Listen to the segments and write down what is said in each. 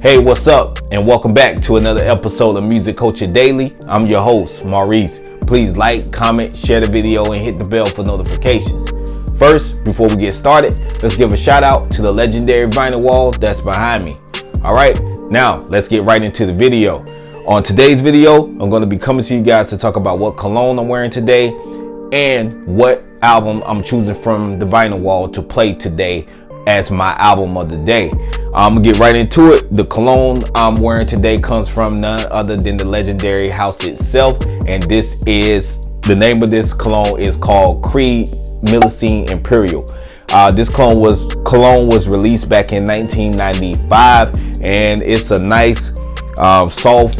Hey, what's up? And welcome back to another episode of Music Culture Daily. I'm your host, Maurice. Please like, comment, share the video, and hit the bell for notifications. First, before we get started, let's give a shout out to the legendary vinyl wall that's behind me. All right, now let's get right into the video. On today's video, I'm going to be coming to you guys to talk about what cologne I'm wearing today and what album I'm choosing from the vinyl wall to play today as my album of the day. I'm gonna get right into it. The cologne I'm wearing today comes from none other than the legendary house itself, and the name of this cologne is called Creed Millesine Imperial. This cologne was released back in 1995, and it's a nice soft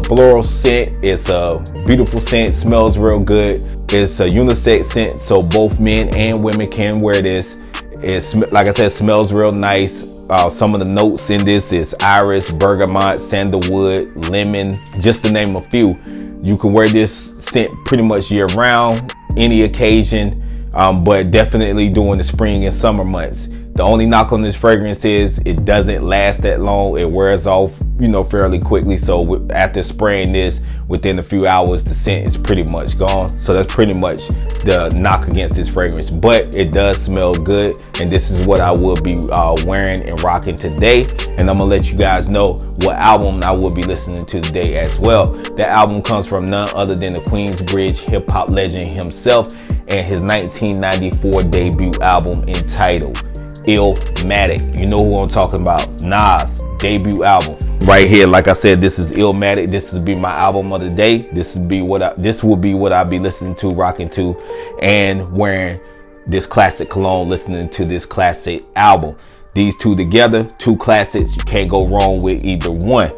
floral scent. It's a beautiful scent, smells real good. It's a unisex scent, so both men and women can wear this. It's, like I said, smells real nice. Some of the notes in this is iris, bergamot, sandalwood, lemon, just to name a few. You can wear this scent pretty much year round, any occasion, but definitely during the spring and summer months. The only knock on this fragrance is it doesn't last that long. It wears off, fairly quickly. So after spraying this, within a few hours, the scent is pretty much gone. So that's pretty much the knock against this fragrance, but it does smell good. And this is what I will be wearing and rocking today. And I'm gonna let you guys know what album I will be listening to today as well. That album comes from none other than the Queensbridge hip hop legend himself and his 1994 debut album entitled Illmatic. You know who I'm talking about. Nas debut album right here. Like I said, this is Illmatic. This will be my album of the day. This will be what I'll be listening to, rocking to, and wearing this classic cologne, listening to this classic album. These two together, two classics, you can't go wrong with either one.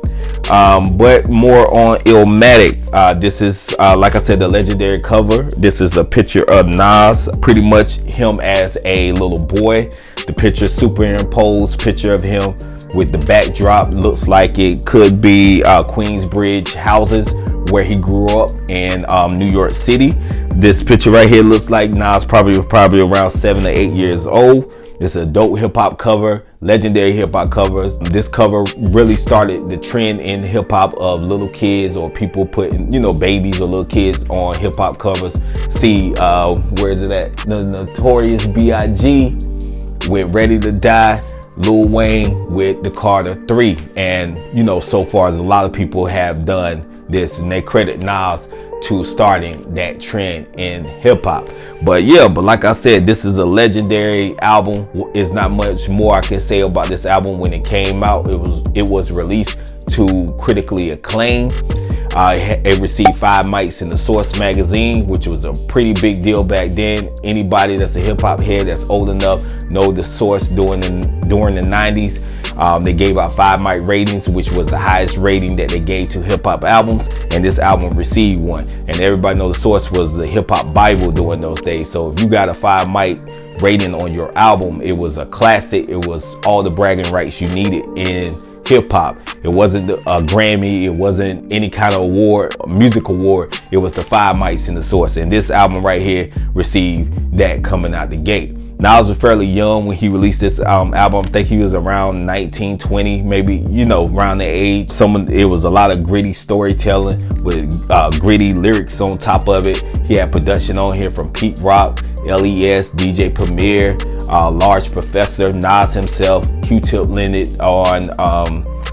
But more on Illmatic. This is, like I said, the legendary cover. This is a picture of Nas, pretty much him as a little boy. The picture superimposed picture of him with the backdrop looks like it could be Queensbridge houses where he grew up in New York City. This picture right here looks like Nas probably around 7 to 8 years old. It's a dope hip hop cover, legendary hip hop covers. This cover really started the trend in hip hop of little kids or people putting, babies or little kids on hip hop covers. See, where is it at? The Notorious B.I.G. with Ready to Die, Lil Wayne with the Carter 3. And, so far as a lot of people have done this, and they credit Nas to starting that trend in hip hop. But like I said, this is a legendary album. There's not much more I can say about this album. When it came out, it was released to critically acclaim. It received 5 mics in the Source magazine, which was a pretty big deal back then. Anybody that's a hip hop head that's old enough know the Source during the 90s. They gave out 5 mic ratings, which was the highest rating that they gave to hip hop albums, and this album received one. And everybody knows the Source was the hip hop Bible during those days. So if you got a 5 mic rating on your album, it was a classic. It was all the bragging rights you needed in hip hop. It wasn't a Grammy, it wasn't any kind of award, music award. It was the 5 mics in the Source, and this album right here received that coming out the gate. Nas was fairly young when he released this album. I think he was around 19, 20, maybe, around the age. It was a lot of gritty storytelling with gritty lyrics on top of it. He had production on here from Pete Rock, LES, DJ Premier, Large Professor, Nas himself, Q-Tip lended on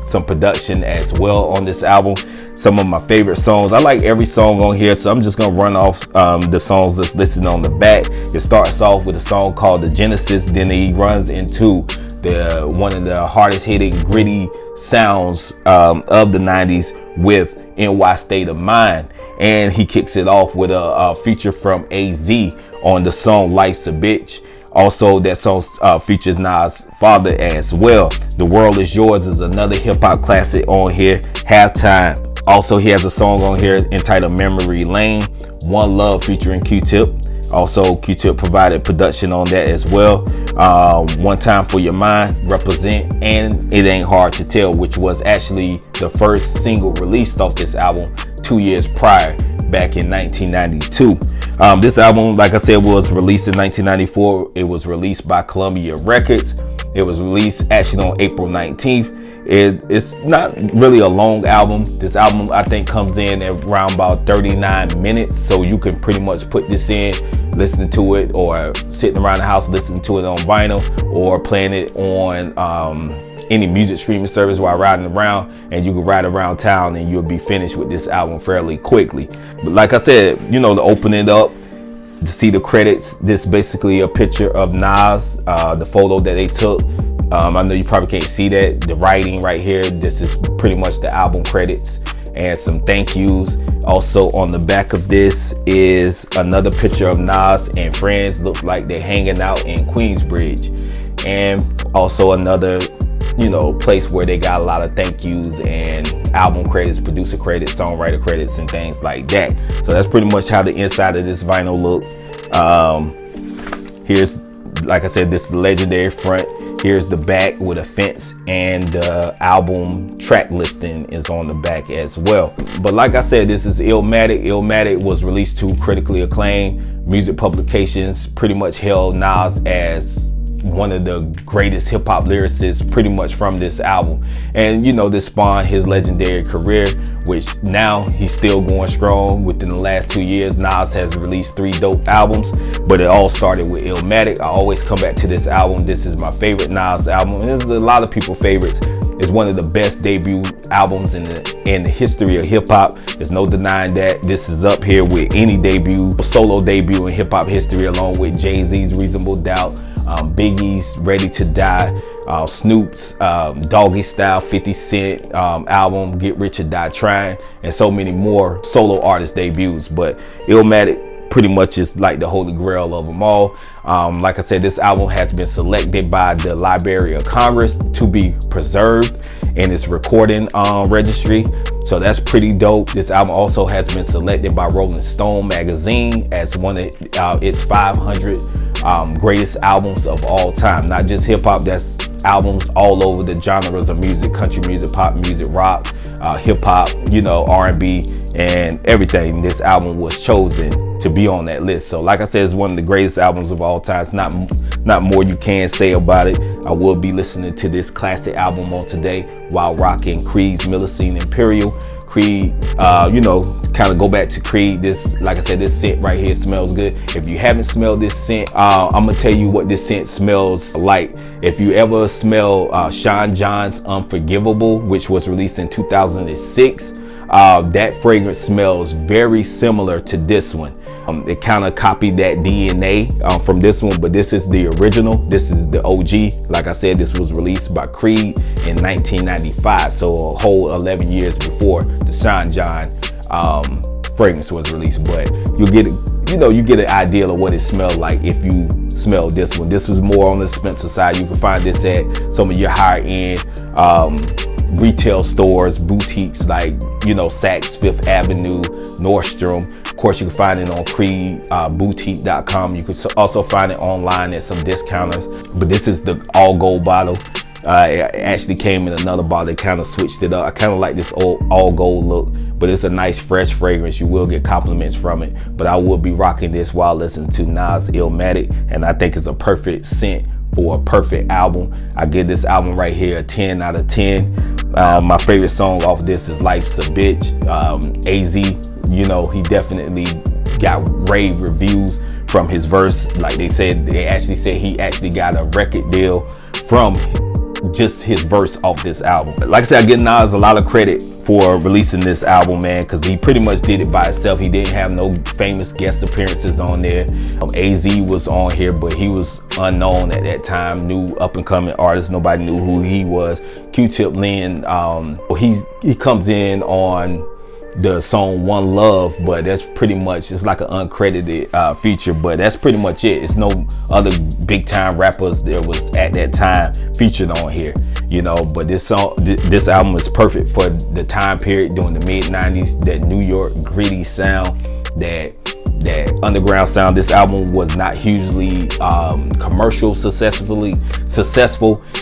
some production as well on this album. Some of my favorite songs. I like every song on here, so I'm just gonna run off the songs that's listed on the back. It starts off with a song called The Genesis, then he runs into one of the hardest hitting gritty sounds of the 90s with NY State of Mind, and he kicks it off with a feature from AZ on the song Life's a Bitch. Also, that song features Nas' father as well. The World Is Yours is another hip hop classic on here. Halftime. Also, he has a song on here entitled Memory Lane. One Love featuring Q-Tip. Also, Q-Tip provided production on that as well. One Time for Your Mind, Represent, and It Ain't Hard to Tell, which was actually the first single released off this album 2 years prior, back in 1992. This album, like I said, was released in 1994. It was released by Columbia Records. It was released actually on April 19th. It's not really a long album. This album, I think, comes in at around about 39 minutes. So you can pretty much put this in, listening to it, or sitting around the house listening to it on vinyl, or playing it on any music streaming service while riding around, and you can ride around town and you'll be finished with this album fairly quickly. But like I said, you know, to open it up, to see the credits, this is basically a picture of Nas, the photo that they took. I know you probably can't see that, the writing right here. This is pretty much the album credits and some thank yous. Also on the back of this is another picture of Nas and friends. Looks like they're hanging out in Queensbridge, and also another, you know, place where they got a lot of thank yous and album credits, producer credits, songwriter credits, and things like that. So that's pretty much how the inside of this vinyl look. Here's, like I said, this legendary front. Here's the back with a fence, and the album track listing is on the back as well. But like I said, this is Illmatic. Illmatic was released to critically acclaimed music publications, pretty much held Nas as one of the greatest hip-hop lyricists pretty much from this album. And you know, this spawned his legendary career, which now he's still going strong. Within the last 2 years, Nas has released 3 dope albums, but it all started with Illmatic. I always come back to this album. This is my favorite Nas album, and this is a lot of people's favorites. It's one of the best debut albums in the history of hip-hop. There's no denying that. This is up here with any solo debut in hip-hop history, along with Jay-Z's Reasonable Doubt, Biggie's Ready to Die, Snoop's Doggy Style, 50 Cent album Get Rich or Die Trying, and so many more solo artist debuts. But Illmatic pretty much is like the holy grail of them all. Like I said, this album has been selected by the Library of Congress to be preserved in its recording registry, so that's pretty dope. This album also has been selected by Rolling Stone magazine as one of its 500 greatest albums of all time. Not just hip-hop, that's albums all over the genres of music: country music, pop music, rock, hip-hop, you know, R&B, and everything. This album was chosen to be on that list. So like I said, it's one of the greatest albums of all time. It's not more you can say about it. I will be listening to this classic album on today while rocking Creed's Millicene Imperial. Creed, you know, kind of go back to Creed. This, like I said, this scent right here smells good. If you haven't smelled this scent, I'm gonna tell you what this scent smells like. If you ever smell Sean John's Unforgivable, which was released in 2006, that fragrance smells very similar to this one. It kind of copied that DNA from this one, but this is the original. This is the OG. Like I said, this was released by Creed in 1995, so a whole 11 years before the Sean John fragrance was released. But you get, you know, you get an idea of what it smelled like if you smell this one. This was more on the expensive side. You can find this at some of your higher end retail stores, boutiques like, you know, Saks, Fifth Avenue, Nordstrom. Of course, you can find it on creedboutique.com. You can also find it online at some discounters. But this is the all gold bottle. It actually came in another bottle. They kind of switched it up. I kind of like this old all gold look, but it's a nice fresh fragrance. You will get compliments from it. But I will be rocking this while listening to Nas Illmatic, and I think it's a perfect scent for a perfect album. I give this album right here a 10 out of 10. My favorite song off this is Life's a Bitch. AZ, you know, he definitely got rave reviews from his verse. Like they actually said he actually got a record deal from just his verse off this album. Like I said, I give Nas a lot of credit for releasing this album, man, because he pretty much did it by himself. He didn't have no famous guest appearances on there. AZ was on here, but he was unknown at that time, new up and coming artist. Nobody knew who he was. Q-Tip Lynn, he comes in on the song One Love, but that's pretty much, it's like an uncredited feature, but that's pretty much it. It's no other big time rappers there was at that time featured on here, you know. But this song, this album is perfect for the time period during the mid 90s, that New York gritty sound, that underground sound. This album was not hugely commercial successful.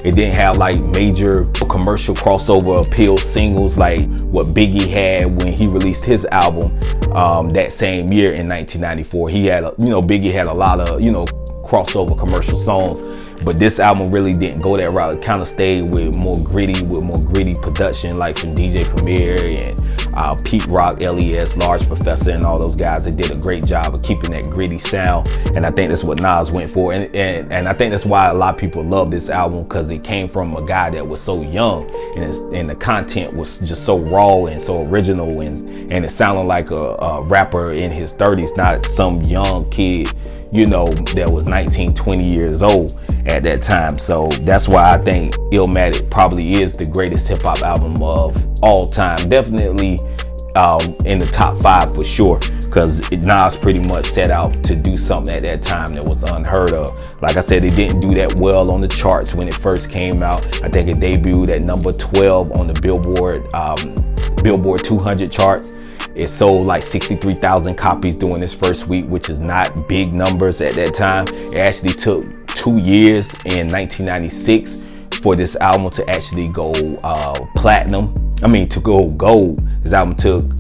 It didn't have like major commercial crossover appeal singles like what Biggie had when he released his album that same year in 1994. He had, Biggie had a lot of, crossover commercial songs, But this album really didn't go that route. It kind of stayed with more gritty production, like from DJ Premier and Pete Rock, LES, Large Professor, and all those guys. They did a great job of keeping that gritty sound, and I think that's what Nas went for. And I think that's why a lot of people love this album, because it came from a guy that was so young, and the content was just so raw and so original, and it sounded like a rapper in his 30s, not some young kid, you know, that was 19, 20 years old at that time. So that's why I think Illmatic probably is the greatest hip hop album of all time. Definitely in the top 5 for sure, because Nas pretty much set out to do something at that time that was unheard of. Like I said, it didn't do that well on the charts when it first came out. I think it debuted at number 12 on the Billboard 200 charts. It sold like 63,000 copies during its first week, which is not big numbers at that time. It actually took 2 years in 1996 for this album to actually go platinum. I mean, to go gold. This album took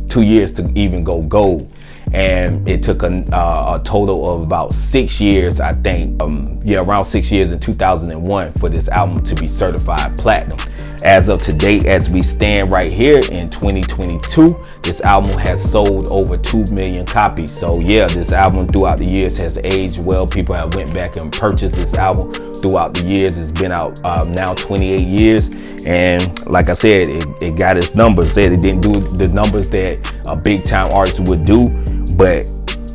2 years to even go gold. And it took a total of about 6 years, I think. Around 6 years in 2001 for this album to be certified platinum. As of today, as we stand right here in 2022, this album has sold over 2 million copies. So yeah, this album throughout the years has aged well. People have went back and purchased this album throughout the years. It's been out now 28 years. And like I said, it got its numbers. It didn't do the numbers that a big time artist would do, but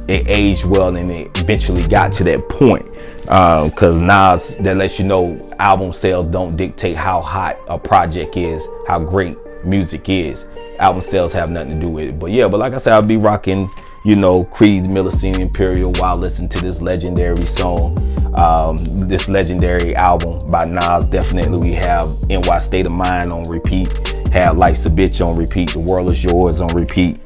it aged well, and it eventually got to that point. Because Nas, that lets you know album sales don't dictate how hot a project is, how great music is. Album sales have nothing to do with it. But yeah, but like I said, I'll be rocking, you know, Creed's Millicene Imperial while listening to this legendary song, this legendary album by Nas. Definitely we have NY State of Mind on repeat, have Life's a Bitch on repeat, The World Is Yours on repeat.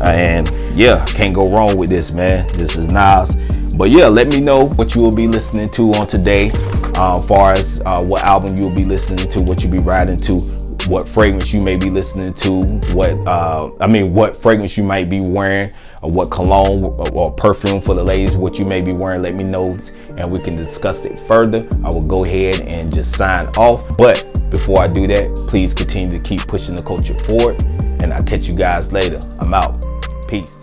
And yeah, can't go wrong with this, man. This is Nas. But yeah, let me know what you will be listening to on today, far as what album you'll be listening to, what you'll be riding to, what fragrance you may be listening to, what fragrance you might be wearing, or what cologne or perfume for the ladies, what you may be wearing. Let me know, and we can discuss it further. I will go ahead and just sign off. But before I do that, please continue to keep pushing the culture forward, and I'll catch you guys later. I'm out. Peace.